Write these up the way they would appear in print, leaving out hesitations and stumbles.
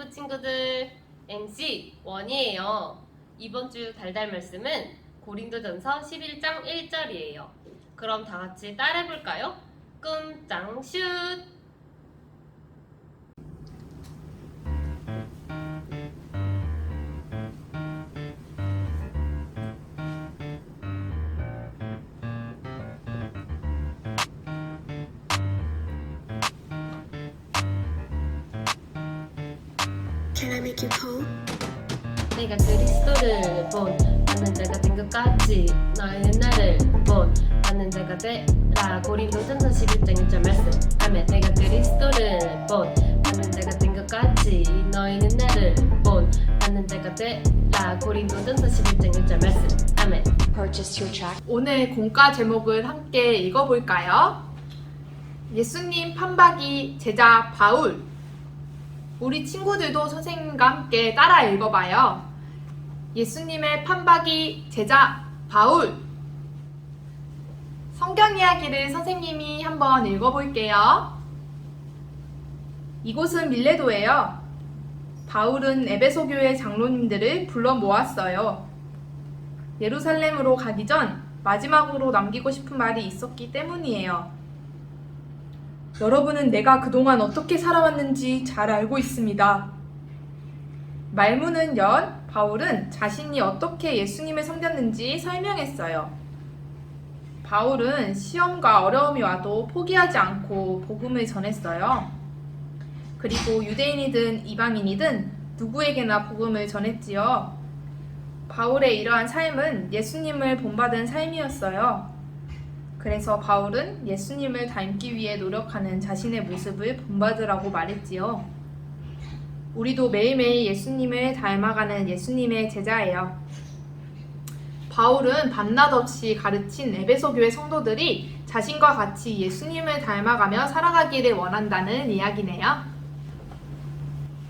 유튜브 친구들, MC 원이에요. 이번 주 달달 말씀은 고린도전서 11장 1절이에요. 그럼 다 같이 따라해볼까요? 끔짱 슛! Can I make you cold? 내가 그리스도를 본 나는 자가 된 것 같이 너희는 나를 본 나는 자가 되라. 고린도전서 11장 1절 말씀. 아멘. 내가 그리스도를 본 나는 자가 된 것 같이 너희는 나를 본 나는 자가 되라. 고린도전서 11장 1절 말씀. 아멘. Purchase your track. 오늘 공과 제목을 함께 읽어볼까요? 예수님 판박이 제자 바울. 우리 친구들도 선생님과 함께 따라 읽어봐요. 예수님의 판박이 제자 바울. 성경 이야기를 선생님이 한번 읽어볼게요. 이곳은 밀레도예요. 바울은 에베소 교회 장로님들을 불러 모았어요. 예루살렘으로 가기 전 마지막으로 남기고 싶은 말이 있었기 때문이에요. 여러분은 내가 그동안 어떻게 살아왔는지 잘 알고 있습니다. 말문은 연 바울은 자신이 어떻게 예수님을 섬겼는지 설명했어요. 바울은 시험과 어려움이 와도 포기하지 않고 복음을 전했어요. 그리고 유대인이든 이방인이든 누구에게나 복음을 전했지요. 바울의 이러한 삶은 예수님을 본받은 삶이었어요. 그래서 바울은 예수님을 닮기 위해 노력하는 자신의 모습을 본받으라고 말했지요. 우리도 매일매일 예수님을 닮아가는 예수님의 제자예요. 바울은 밤낮 없이 가르친 에베소 교회 성도들이 자신과 같이 예수님을 닮아가며 살아가기를 원한다는 이야기네요.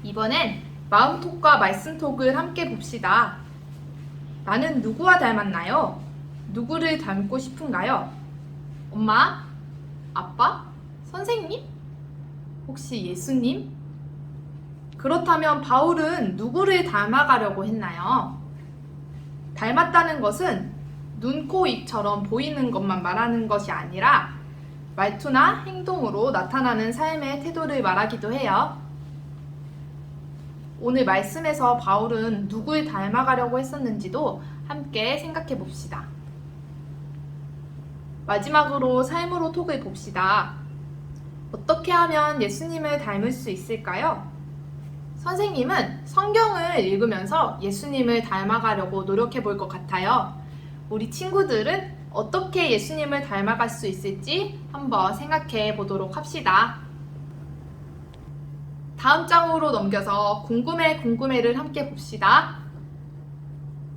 이번엔 마음톡과 말씀톡을 함께 봅시다. 나는 누구와 닮았나요? 누구를 닮고 싶은가요? 엄마? 아빠? 선생님? 혹시 예수님? 그렇다면 바울은 누구를 닮아가려고 했나요? 닮았다는 것은 눈, 코, 입처럼 보이는 것만 말하는 것이 아니라 말투나 행동으로 나타나는 삶의 태도를 말하기도 해요. 오늘 말씀에서 바울은 누구를 닮아가려고 했었는지도 함께 생각해 봅시다. 마지막으로 삶으로 톡을 봅시다. 어떻게 하면 예수님을 닮을 수 있을까요? 선생님은 성경을 읽으면서 예수님을 닮아가려고 노력해 볼 것 같아요. 우리 친구들은 어떻게 예수님을 닮아갈 수 있을지 한번 생각해 보도록 합시다. 다음 장으로 넘겨서 궁금해를 함께 봅시다.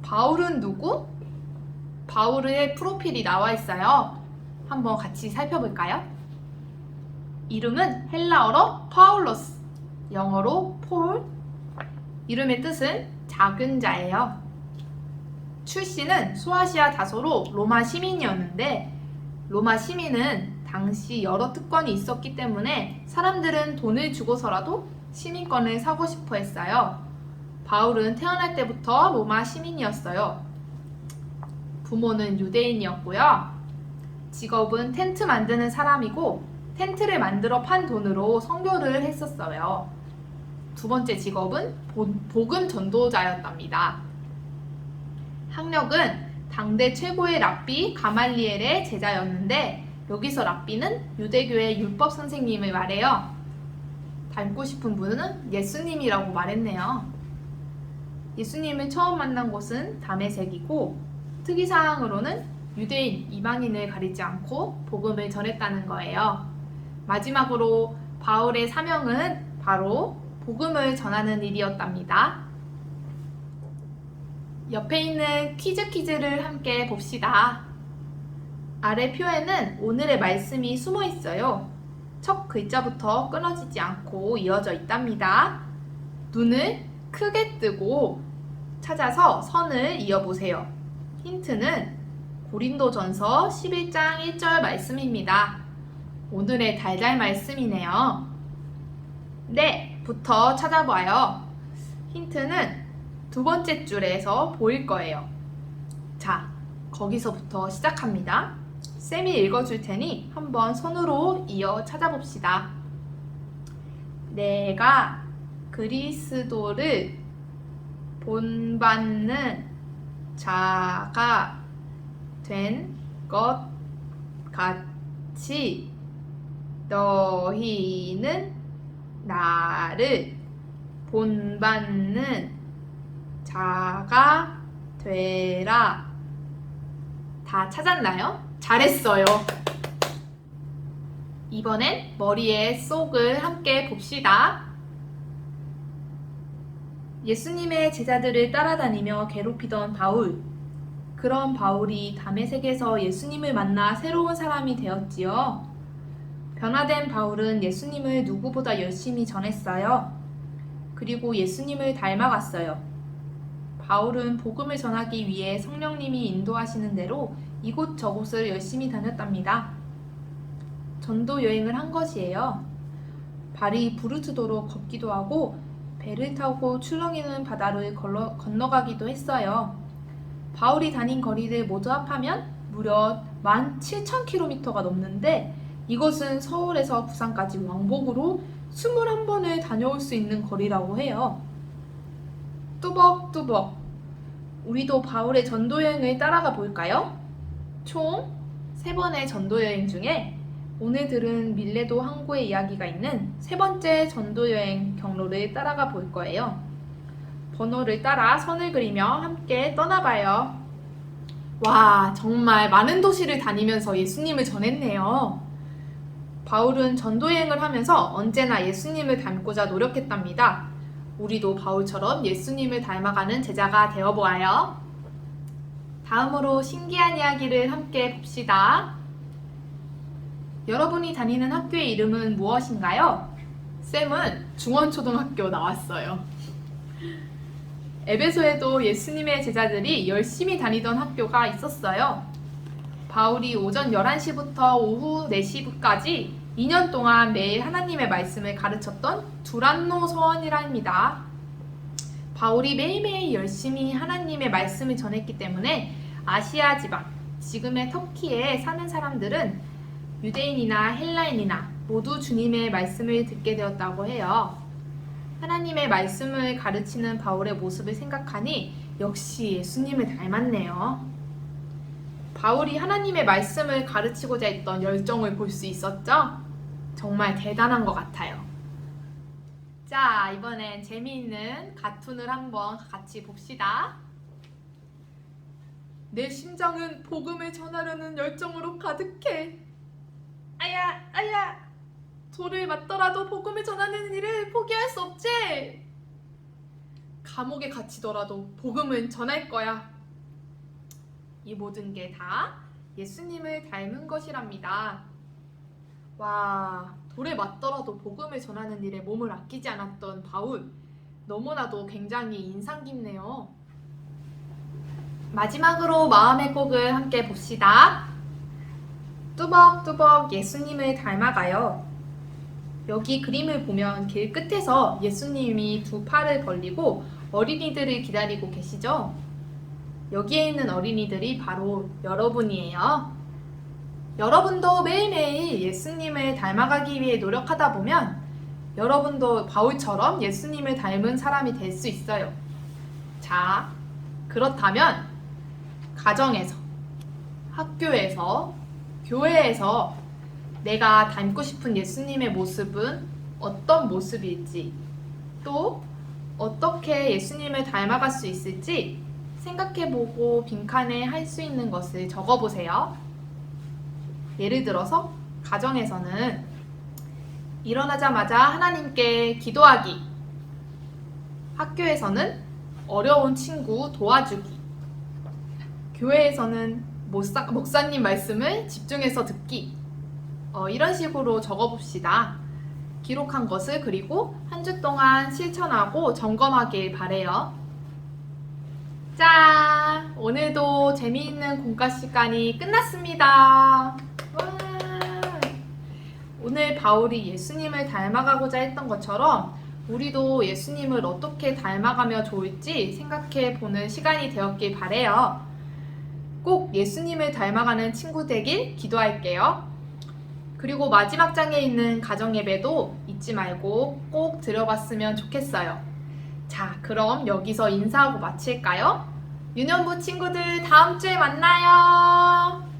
바울은 누구? 바울의 프로필이 나와 있어요. 한번 같이 살펴볼까요? 이름은 헬라어로 파울로스, 영어로 폴. 이름의 뜻은 작은 자예요. 출신은 소아시아 다소로 로마 시민이었는데 로마 시민은 당시 여러 특권이 있었기 때문에 사람들은 돈을 주고서라도 시민권을 사고 싶어 했어요. 바울은 태어날 때부터 로마 시민이었어요. 부모는 유대인이었고요. 직업은 텐트 만드는 사람이고 텐트를 만들어 판 돈으로 선교를 했었어요. 두 번째 직업은 복음 전도자였답니다. 학력은 당대 최고의 랍비 가말리엘의 제자였는데 여기서 랍비는 유대교의 율법 선생님을 말해요. 닮고 싶은 분은 예수님이라고 말했네요. 예수님을 처음 만난 곳은 다메섹이고 특이사항으로는 유대인, 이방인을 가리지 않고 복음을 전했다는 거예요. 마지막으로 바울의 사명은 바로 복음을 전하는 일이었답니다. 옆에 있는 퀴즈를 함께 봅시다. 아래 표에는 오늘의 말씀이 숨어 있어요. 첫 글자부터 끊어지지 않고 이어져 있답니다. 눈을 크게 뜨고 찾아서 선을 이어보세요. 힌트는 고린도전서 11장 1절 말씀입니다. 오늘의 달달 말씀이네요. 네, 부터 찾아봐요. 힌트는 두 번째 줄에서 보일 거예요. 자, 거기서부터 시작합니다. 쌤이 읽어줄 테니 한번 손으로 이어 찾아봅시다. 내가 그리스도를 본받는 자가 된 것 같이 너희는 나를 본받는 자가 되라. 다 찾았나요? 잘했어요. 이번엔 머리에 쏙을 함께 봅시다. 예수님의 제자들을 따라다니며 괴롭히던 바울. 그런 바울이 다메섹에서 예수님을 만나 새로운 사람이 되었지요. 변화된 바울은 예수님을 누구보다 열심히 전했어요. 그리고 예수님을 닮아갔어요. 바울은 복음을 전하기 위해 성령님이 인도하시는 대로 이곳저곳을 열심히 다녔답니다. 전도 여행을 한 것이에요. 발이 부르트도록 걷기도 하고 배를 타고 출렁이는 바다를 건너가기도 했어요. 바울이 다닌 거리를 모두 합하면 무려 17,000km가 넘는데 이것은 서울에서 부산까지 왕복으로 21번을 다녀올 수 있는 거리라고 해요. 뚜벅뚜벅. 우리도 바울의 전도여행을 따라가 볼까요? 총 3번의 전도여행 중에 오늘 들은 밀레도 항구의 이야기가 있는 3번째 전도여행 경로를 따라가 볼 거예요. 번호를 따라 선을 그리며 함께 떠나봐요. 와, 정말 많은 도시를 다니면서 예수님을 전했네요. 바울은 전도여행을 하면서 언제나 예수님을 닮고자 노력했답니다. 우리도 바울처럼 예수님을 닮아가는 제자가 되어보아요. 다음으로 신기한 이야기를 함께 봅시다. 여러분이 다니는 학교의 이름은 무엇인가요? 쌤은 중원초등학교 나왔어요. 에베소에도 예수님의 제자들이 열심히 다니던 학교가 있었어요. 바울이 오전 11시부터 오후 4시까지 2년 동안 매일 하나님의 말씀을 가르쳤던 두란노 서원이랍니다. 바울이 매일매일 열심히 하나님의 말씀을 전했기 때문에 아시아 지방, 지금의 터키에 사는 사람들은 유대인이나 헬라인이나 모두 주님의 말씀을 듣게 되었다고 해요. 하나님의 말씀을 가르치는 바울의 모습을 생각하니 역시 예수님을 닮았네요. 바울이 하나님의 말씀을 가르치고자 했던 열정을 볼 수 있었죠? 정말 대단한 것 같아요. 자, 이번엔 재미있는 가툰을 한번 같이 봅시다. 내 심장은 복음을 전하려는 열정으로 가득해. 아야, 아야. 돌을 맞더라도 복음을 전하는 일을 포기할 수 없지. 감옥에 갇히더라도 복음은 전할 거야. 이 모든 게 다 예수님을 닮은 것이랍니다. 와, 돌에 맞더라도 복음을 전하는 일에 몸을 아끼지 않았던 바울. 너무나도 굉장히 인상 깊네요. 마지막으로 마음의 곡을 함께 봅시다. 뚜벅뚜벅 예수님을 닮아가요. 여기 그림을 보면 길 끝에서 예수님이 두 팔을 벌리고 어린이들을 기다리고 계시죠? 여기에 있는 어린이들이 바로 여러분이에요. 여러분도 매일매일 예수님을 닮아가기 위해 노력하다 보면 여러분도 바울처럼 예수님을 닮은 사람이 될 수 있어요. 자, 그렇다면 가정에서, 학교에서, 교회에서 내가 닮고 싶은 예수님의 모습은 어떤 모습일지, 또 어떻게 예수님을 닮아갈 수 있을지 생각해보고 빈칸에 할 수 있는 것을 적어보세요. 예를 들어서 가정에서는 일어나자마자 하나님께 기도하기, 학교에서는 어려운 친구 도와주기, 교회에서는 목사님 말씀을 집중해서 듣기, 이런 식으로 적어봅시다. 기록한 것을 그리고 한 주 동안 실천하고 점검하길 바래요. 짠! 오늘도 재미있는 공과 시간이 끝났습니다. 와! 오늘 바울이 예수님을 닮아가고자 했던 것처럼 우리도 예수님을 어떻게 닮아가며 좋을지 생각해 보는 시간이 되었길 바래요. 꼭 예수님을 닮아가는 친구 되길 기도할게요. 그리고 마지막 장에 있는 가정예배도 잊지 말고 꼭 들어봤으면 좋겠어요. 자, 그럼 여기서 인사하고 마칠까요? 유년부 친구들 다음 주에 만나요.